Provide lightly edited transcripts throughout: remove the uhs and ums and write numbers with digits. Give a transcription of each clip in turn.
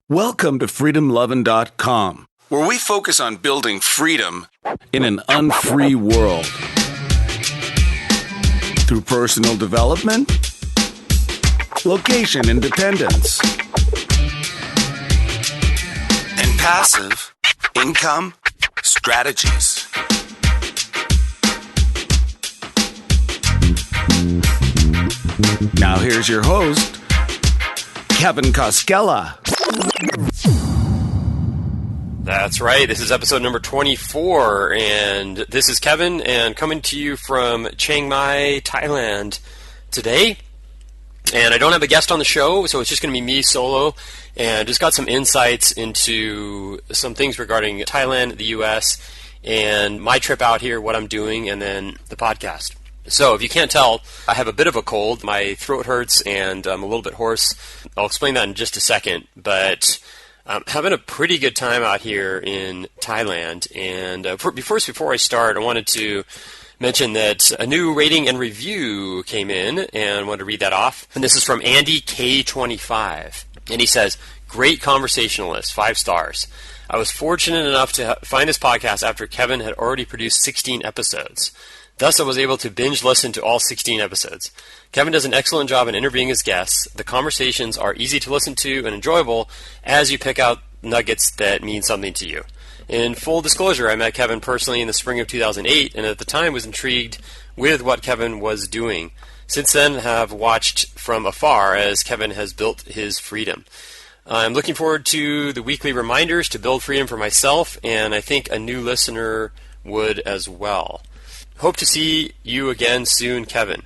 Welcome to FreedomLovin.com, where we focus on building freedom in an unfree world. Through personal development, location independence, and passive income strategies. Now here's your host, Kevin Koskela. That's right. This is episode number 24, and this is Kevin, and coming to you from Chiang Mai, Thailand today. And I don't have a guest on the show, so it's just going to be me solo, and just got some insights into some things regarding Thailand, the U.S., and my trip out here, what I'm doing, and then the podcast. So if you can't tell, I have a bit of a cold. My throat hurts, and I'm a little bit hoarse. I'll explain that in just a second, but I'm having a pretty good time out here in Thailand. And before I start, I wanted to mention that a new rating and review came in, and I wanted to read that off. And this is from Andy K25. And he says, "Great conversationalist, 5 stars. I was fortunate enough to find this podcast after Kevin had already produced 16 episodes. Thus, I was able to binge listen to all 16 episodes. Kevin does an excellent job in interviewing his guests. The conversations are easy to listen to and enjoyable as you pick out nuggets that mean something to you. In full disclosure, I met Kevin personally in the spring of 2008, and at the time was intrigued with what Kevin was doing. Since then, have watched from afar as Kevin has built his freedom. I'm looking forward to the weekly reminders to build freedom for myself, and I think a new listener would as well. Hope to see you again soon, Kevin."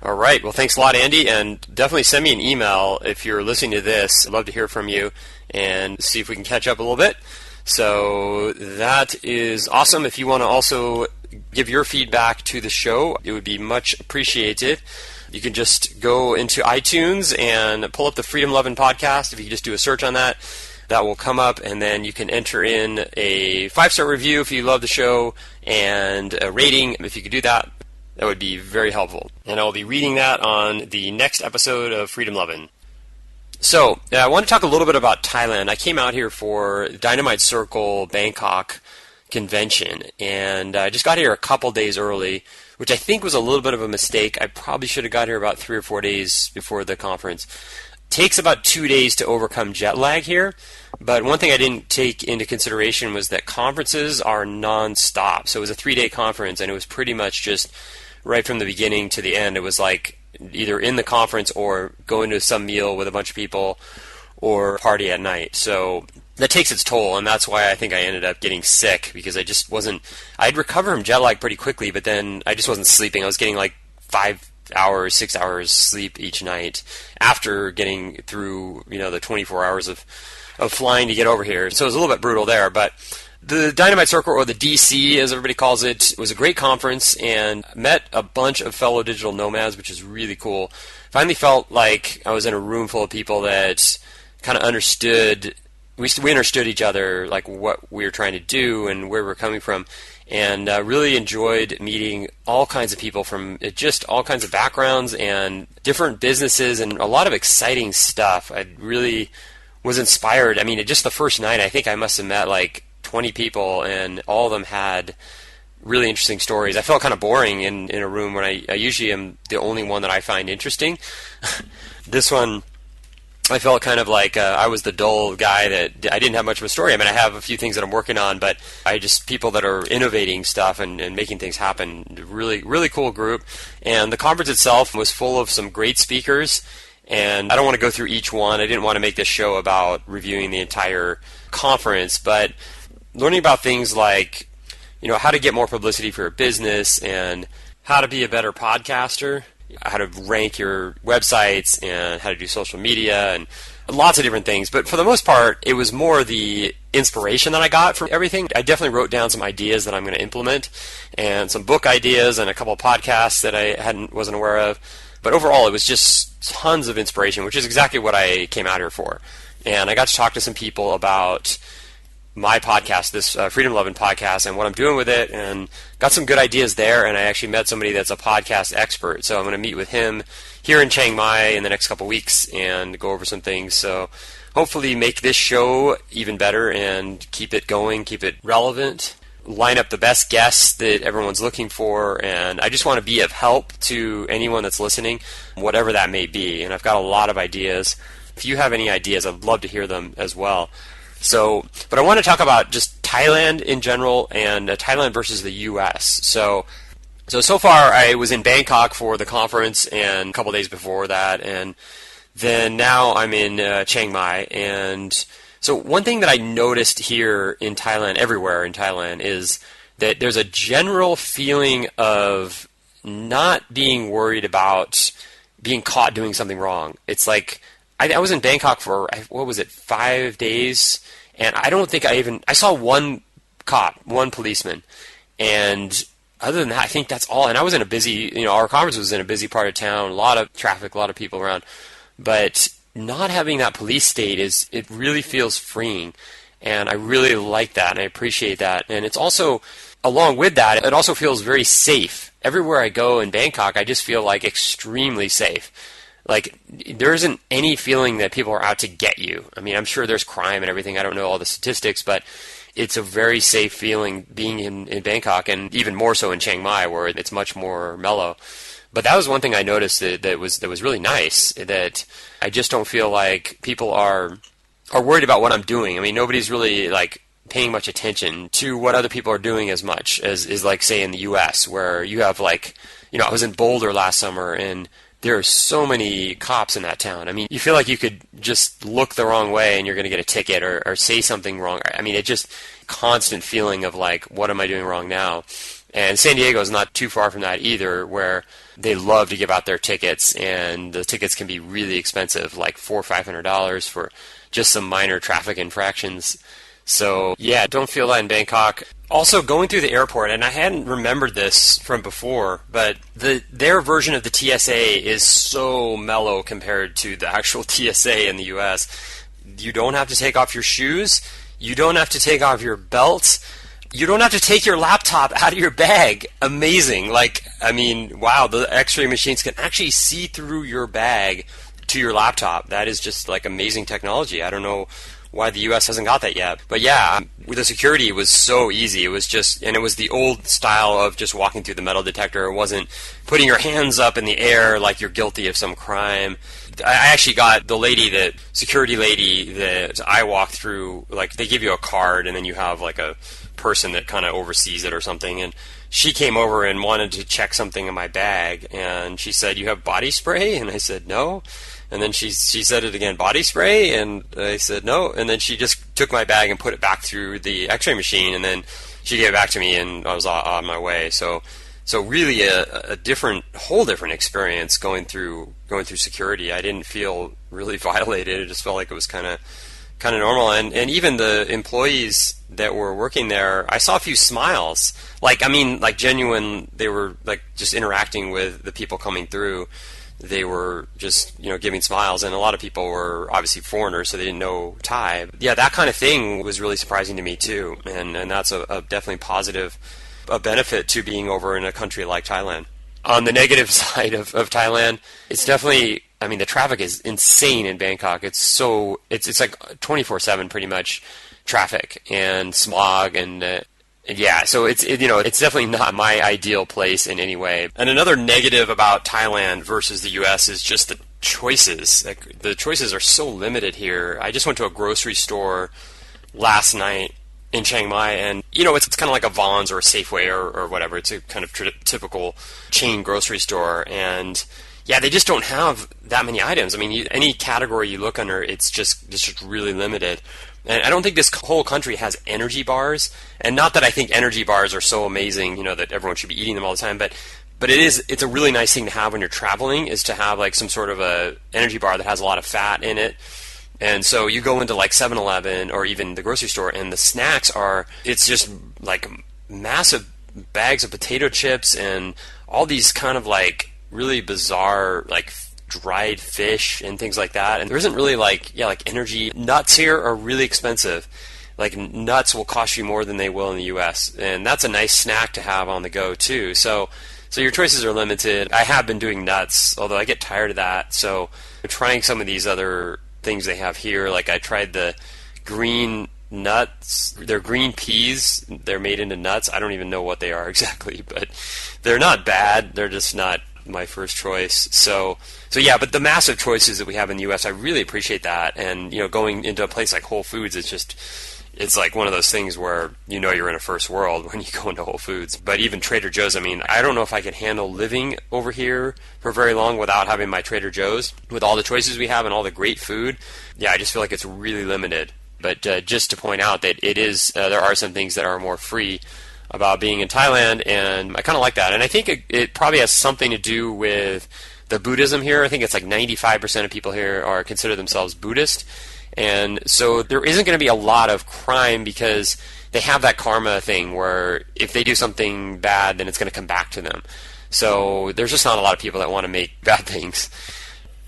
All right. Well, thanks a lot, Andy, and definitely send me an email if you're listening to this. I'd love to hear from you and see if we can catch up a little bit. So that is awesome. If you want to also give your feedback to the show, it would be much appreciated. You can just go into iTunes and pull up the Freedom Lovin' podcast. If you just do a search on that, that will come up, and then you can enter in a 5-star review if you love the show, and a rating. If you could do that, that would be very helpful. And I'll be reading that on the next episode of Freedom Lovin'. So, I want to talk a little bit about Thailand. I came out here for Dynamite Circle Bangkok convention, and I just got here a couple days early, which I think was a little bit of a mistake. I probably should have got here about 3 or 4 days before the conference. Takes about 2 days to overcome jet lag here, but one thing I didn't take into consideration was that conferences are non-stop. So it was a 3-day conference, and it was pretty much just right from the beginning to the end. It was like either in the conference or going to some meal with a bunch of people or party at night. So that takes its toll, and that's why I think I ended up getting sick, because I just wasn't – I'd recover from jet lag pretty quickly, but then I just wasn't sleeping. I was getting like 6 hours sleep each night after getting through, the 24 hours of flying to get over here. So it was a little bit brutal there, but the Dynamite Circle, or the DC as everybody calls it, was a great conference, and met a bunch of fellow digital nomads, which is really cool. Finally felt like I was in a room full of people that kind of understood, we understood each other, like what we were trying to do and where we were coming from. And really enjoyed meeting all kinds of people from just all kinds of backgrounds and different businesses, and a lot of exciting stuff. I really was inspired. I mean, just the first night, I think I must have met like 20 people, and all of them had really interesting stories. I felt kind of boring in a room when I usually am the only one that I find interesting. This one, I felt kind of like I was the dull guy that I didn't have much of a story. I mean, I have a few things that I'm working on, but people that are innovating stuff and making things happen. Really, really cool group. And the conference itself was full of some great speakers, and I don't want to go through each one. I didn't want to make this show about reviewing the entire conference, but learning about things like, how to get more publicity for your business, and how to be a better podcaster, how to rank your websites, and how to do social media, and lots of different things. But for the most part, it was more the inspiration that I got from everything. I definitely wrote down some ideas that I'm going to implement, and some book ideas, and a couple of podcasts that I wasn't aware of. But overall, it was just tons of inspiration, which is exactly what I came out here for. And I got to talk to some people about my podcast, this Freedom Lovin' podcast, and what I'm doing with it, and got some good ideas there. And I actually met somebody that's a podcast expert, so I'm going to meet with him here in Chiang Mai in the next couple weeks and go over some things. So hopefully make this show even better and keep it going, keep it relevant, line up the best guests that everyone's looking for, and I just want to be of help to anyone that's listening, whatever that may be. And I've got a lot of ideas. If you have any ideas, I'd love to hear them as well. But I want to talk about just Thailand in general and Thailand versus the U.S. So far I was in Bangkok for the conference and a couple days before that, and then now I'm in Chiang Mai. And so one thing that I noticed here in Thailand, everywhere in Thailand, is that there's a general feeling of not being worried about being caught doing something wrong. It's like I was in Bangkok for, 5 days, and I don't think I saw one cop, one policeman, and other than that, I think that's all. And I was in a busy, our conference was in a busy part of town, a lot of traffic, a lot of people around, but not having that police state it really feels freeing, and I really like that, and I appreciate that. And it's also, along with that, it also feels very safe. Everywhere I go in Bangkok, I just feel like extremely safe. Like, there isn't any feeling that people are out to get you. I mean, I'm sure there's crime and everything. I don't know all the statistics, but it's a very safe feeling being in Bangkok, and even more so in Chiang Mai, where it's much more mellow. But that was one thing I noticed that was really nice, that I just don't feel like people are worried about what I'm doing. I mean, nobody's really, like, paying much attention to what other people are doing as much as is, like, say, in the U.S., where you have, like, I was in Boulder last summer, and there are so many cops in that town. I mean, you feel like you could just look the wrong way and you're going to get a ticket or say something wrong. I mean, it just constant feeling of like, what am I doing wrong now? And San Diego is not too far from that either, where they love to give out their tickets, and the tickets can be really expensive, like $400 or $500 for just some minor traffic infractions. So yeah, don't feel that in Bangkok. Also, going through the airport, and I hadn't remembered this from before, but their version of the TSA is so mellow compared to the actual TSA in the U.S. You don't have to take off your shoes. You don't have to take off your belt. You don't have to take your laptop out of your bag. Amazing. Like, I mean, wow, the X-ray machines can actually see through your bag to your laptop. That is just like amazing technology. I don't know why the U.S. hasn't got that yet. But yeah, with the security, it was so easy. It was just, and it was the old style of just walking through the metal detector. It wasn't putting your hands up in the air like you're guilty of some crime. I actually got the security lady that I walked through, like, they give you a card and then you have like a person that kind of oversees it or something, and she came over and wanted to check something in my bag, and she said, "You have body spray?" And I said, "No." And then she said it again, "Body spray?" And I said, "No." And then she just took my bag and put it back through the X-ray machine, and then she gave it back to me, and I was on my way. So really a whole different experience going through security. I didn't feel really violated. It just felt like it was kind of normal. And even the employees that were working there, I saw a few smiles. Like, I mean, like genuine, they were like just interacting with the people coming through. They were just, giving smiles, and a lot of people were obviously foreigners, so they didn't know Thai. Yeah, that kind of thing was really surprising to me too, and that's a definitely positive benefit to being over in a country like Thailand. On the negative side of Thailand, it's definitely, I mean, the traffic is insane in Bangkok. It's like 24/7 pretty much traffic and smog and yeah, so it's definitely not my ideal place in any way. And another negative about Thailand versus the U.S. is just the choices. Like, the choices are so limited here. I just went to a grocery store last night in Chiang Mai, and it's kind of like a Vons or a Safeway or whatever. It's a kind of typical chain grocery store, and yeah, they just don't have that many items. I mean, any category you look under, it's just really limited. And I don't think this whole country has energy bars, and not that I think energy bars are so amazing, that everyone should be eating them all the time, but it's a really nice thing to have when you're traveling, is to have like some sort of a energy bar that has a lot of fat in it. And so you go into like 7-Eleven or even the grocery store, and the snacks it's just like massive bags of potato chips and all these kind of like really bizarre like dried fish and things like that. And there isn't really like energy. Nuts here are really expensive. Like, nuts will cost you more than they will in the U.S. And that's a nice snack to have on the go too. So your choices are limited. I have been doing nuts, although I get tired of that. So trying some of these other things they have here. Like I tried the green nuts. They're green peas. They're made into nuts. I don't even know what they are exactly, but they're not bad. They're just not my first choice. So yeah, but the massive choices that we have in the U.S., I really appreciate that. And, going into a place like Whole Foods, it's like one of those things where you're in a first world when you go into Whole Foods. But even Trader Joe's, I don't know if I could handle living over here for very long without having my Trader Joe's. With all the choices we have and all the great food, yeah, I just feel like it's really limited. But just to point out that it is, there are some things that are more free about being in Thailand, and I kind of like that. And I think it probably has something to do with the Buddhism here. I think it's like 95% of people here consider themselves Buddhist. And so there isn't going to be a lot of crime because they have that karma thing where if they do something bad, then it's going to come back to them. So there's just not a lot of people that want to make bad things.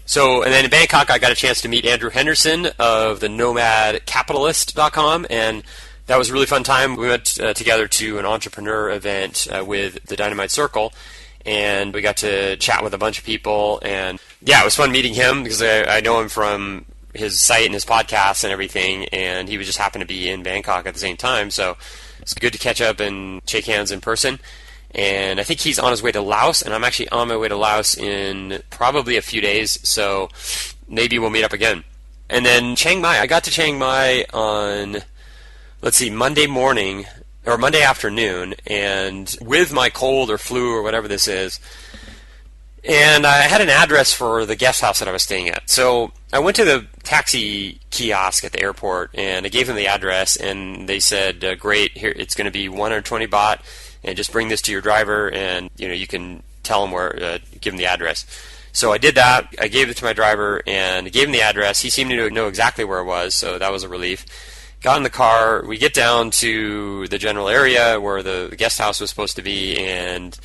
So, and then in Bangkok, I got a chance to meet Andrew Henderson of the nomadcapitalist.com, and that was a really fun time. We went together to an entrepreneur event with the Dynamite Circle, and we got to chat with a bunch of people. And yeah, it was fun meeting him because I know him from his site and his podcast and everything, and he was just happened to be in Bangkok at the same time. So it's good to catch up and shake hands in person. And I think he's on his way to Laos, and I'm actually on my way to Laos in probably a few days, so maybe we'll meet up again. And then Chiang Mai, I got to Chiang Mai on, Monday morning, or Monday afternoon, and with my cold or flu or whatever this is, and I had an address for the guest house that I was staying at. So I went to the taxi kiosk at the airport, and I gave them the address, and they said, great, here it's going to be 120 baht, and just bring this to your driver, and you can tell him where, give him the address. So I did that. I gave it to my driver, and gave him the address. He seemed to know exactly where it was, so that was a relief. Got in the car. We get down to the general area where the guest house was supposed to be, and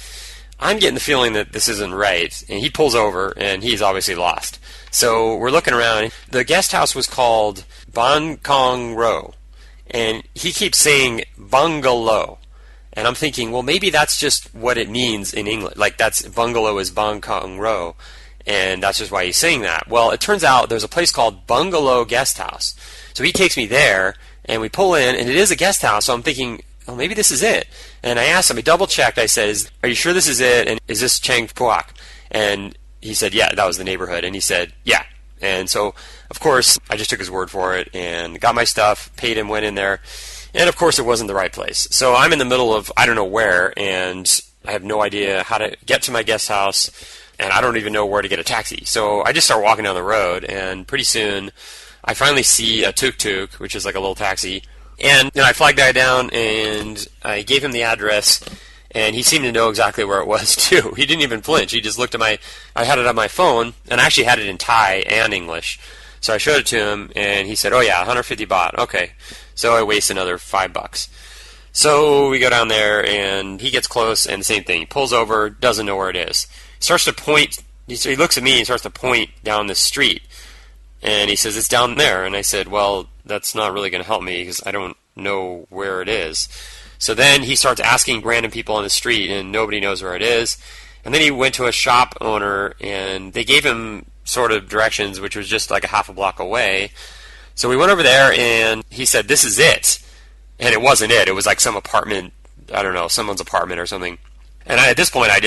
I'm getting the feeling that this isn't right. And he pulls over, and he's obviously lost. So we're looking around. The guest house was called Ban Kong Ro, and he keeps saying bungalow. And I'm thinking, well, maybe that's just what it means in English. Like, that's bungalow is Ban Kong Ro, and that's just why he's saying that. Well, it turns out there's a place called Bungalow Guest House. So he takes me there, and we pull in, and it is a guest house. So I'm thinking, oh, maybe this is it. And I asked him, I double-checked. I said, are you sure this is it? And is this Chang Phuoc? And he said, yeah, that was the neighborhood. And he said, yeah. And so, of course, I just took his word for it and got my stuff, paid him, went in there. And, of course, it wasn't the right place. So I'm in the middle of I don't know where, and I have no idea how to get to my guest house, and I don't even know where to get a taxi. So I just start walking down the road, and pretty soon I finally see a tuk-tuk, which is like a little taxi. And I flagged the guy down, and I gave him the address, and he seemed to know exactly where it was, too. He didn't even flinch. He just looked at I had it on my phone, and I actually had it in Thai and English. So I showed it to him, and he said, oh, yeah, 150 baht. Okay. So I waste another $5. So we go down there, and he gets close, and the same thing. He pulls over, doesn't know where it is. He starts to point. He looks at me and starts to point down the street. And he says, it's down there. And I said, well, that's not really going to help me because I don't know where it is. So then he starts asking random people on the street, and nobody knows where it is. And then he went to a shop owner, and they gave him sort of directions, which was just like a half a block away. So we went over there, and he said, this is it. And it wasn't it. It was like some apartment, I don't know, someone's apartment or something. And at this point, I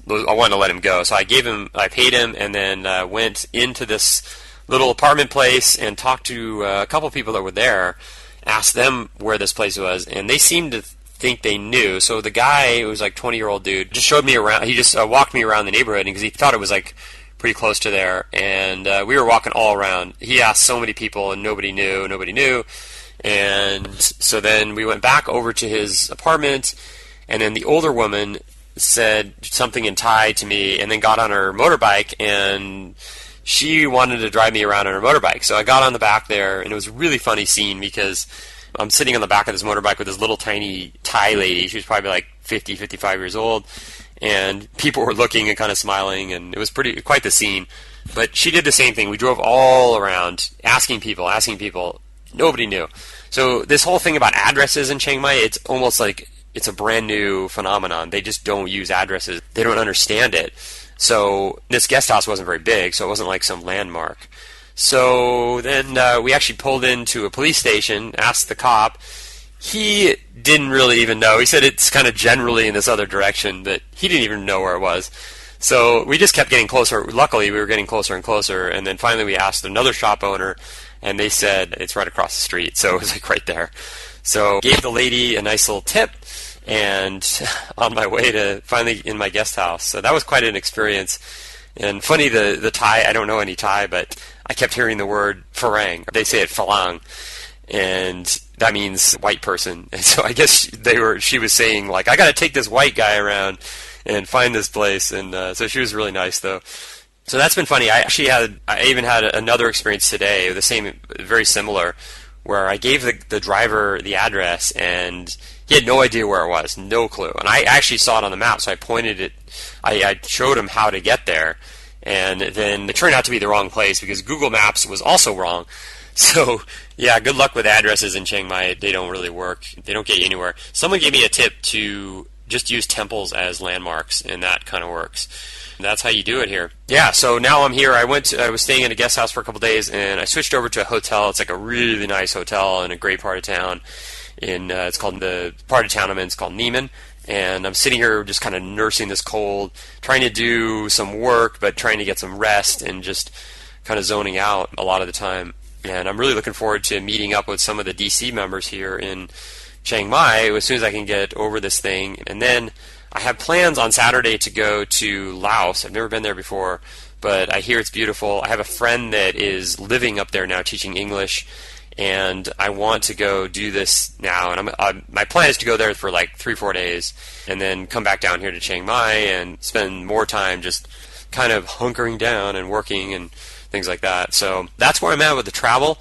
wanted to let him go. So I paid him, and then went into this little apartment place and talked to a couple of people that were there, asked them where this place was, and they seemed to think they knew. So the guy, who was like 20-year-old dude, just showed me around. He just walked me around the neighborhood because he thought it was like pretty close to there, and we were walking all around. He asked so many people, and nobody knew, and so then we went back over to his apartment, and then the older woman said something in Thai to me, and then got on her motorbike, and she wanted to drive me around on her motorbike. So I got on the back there, and it was a really funny scene because I'm sitting on the back of this motorbike with this little tiny Thai lady. She was probably like 50, 55 years old. And people were looking and kind of smiling, and it was quite the scene. But she did the same thing. We drove all around, asking people. Nobody knew. So this whole thing about addresses in Chiang Mai, it's almost like it's a brand new phenomenon. They just don't use addresses. They don't understand it. So this guest house wasn't very big, so it wasn't like some landmark. So then we actually pulled into a police station, asked the cop. He didn't really even know. He said it's kind of generally in this other direction, but he didn't even know where it was. So we just kept getting closer. Luckily, we were getting closer and closer, and then finally we asked another shop owner, and they said it's right across the street. So it was like right there. So gave the lady a nice little tip, and on my way to finally in my guest house. So that was quite an experience. And funny, the Thai, I don't know any Thai, but I kept hearing the word farang. They say it falang, and that means white person. And so I guess she was saying, like, I got to take this white guy around and find this place. And so she was really nice, though. So that's been funny. I even had another experience today, very similar, where I gave the driver the address, and he had no idea where it was, no clue. And I actually saw it on the map, so I pointed it. I showed him how to get there, and then it turned out to be the wrong place because Google Maps was also wrong. So, yeah, good luck with addresses in Chiang Mai. They don't really work. They don't get you anywhere. Someone gave me a tip to just use temples as landmarks, and that kind of works. That's how you do it here. Yeah, so now I'm here. I was staying in a guest house for a couple days, and I switched over to a hotel. It's like a really nice hotel in a great part of town. It's called the part of town I'm in. It's called Neiman, and I'm sitting here just kind of nursing this cold, trying to do some work, but trying to get some rest and just kind of zoning out a lot of the time. And I'm really looking forward to meeting up with some of the DC members here in Chiang Mai as soon as I can get over this thing. And then I have plans on Saturday to go to Laos. I've never been there before, but I hear it's beautiful. I have a friend that is living up there now teaching English, and I want to go do this now. And my plan is to go there for like 3-4 days and then come back down here to Chiang Mai and spend more time just kind of hunkering down and working and things like that. So that's where I'm at with the travel.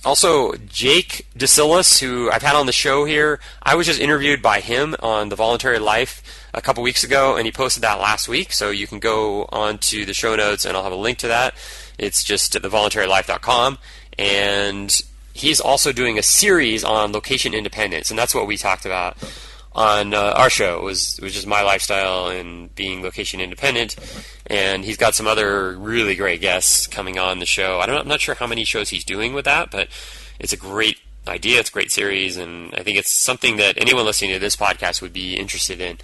Also, Jake DeSillis, who I've had on the show here, I was just interviewed by him on The Voluntary Life a couple weeks ago, and he posted that last week, so you can go onto the show notes, and I'll have a link to that. It's just at thevoluntarylife.com, and he's also doing a series on location independence, and that's what we talked about on our show. It was just my lifestyle and being location independent, and he's got some other really great guests coming on the show. I'm not sure how many shows he's doing with that, but it's a great idea. It's a great series, and I think it's something that anyone listening to this podcast would be interested in.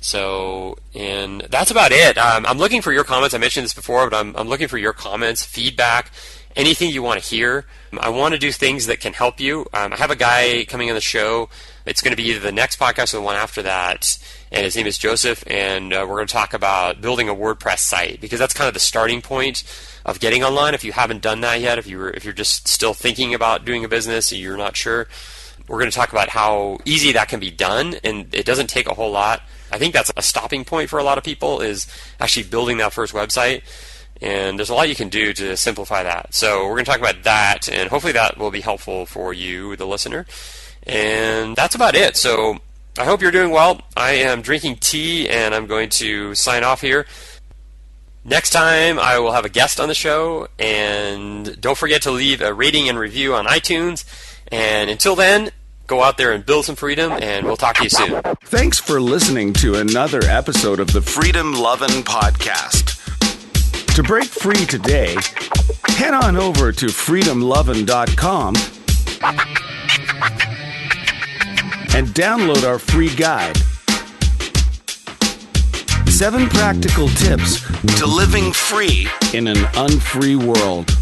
So, and that's about it. I'm looking for your comments. I mentioned this before, but I'm looking for your comments, feedback, anything you want to hear. I want to do things that can help you. I have a guy coming on the show. It's going to be either the next podcast or the one after that, and his name is Joseph, and we're going to talk about building a WordPress site, because that's kind of the starting point of getting online. If you haven't done that yet, if you're just still thinking about doing a business and you're not sure, we're going to talk about how easy that can be done, and it doesn't take a whole lot. I think that's a stopping point for a lot of people, is actually building that first website. And there's a lot you can do to simplify that. So we're going to talk about that, and hopefully that will be helpful for you, the listener. And that's about it. So I hope you're doing well. I am drinking tea, and I'm going to sign off here. Next time, I will have a guest on the show, and don't forget to leave a rating and review on iTunes. And until then, go out there and build some freedom, and we'll talk to you soon. Thanks for listening to another episode of the Freedom Lovin' Podcast. To break free today, head on over to freedomlovin.com and download our free guide. 7 practical tips to living free in an unfree world.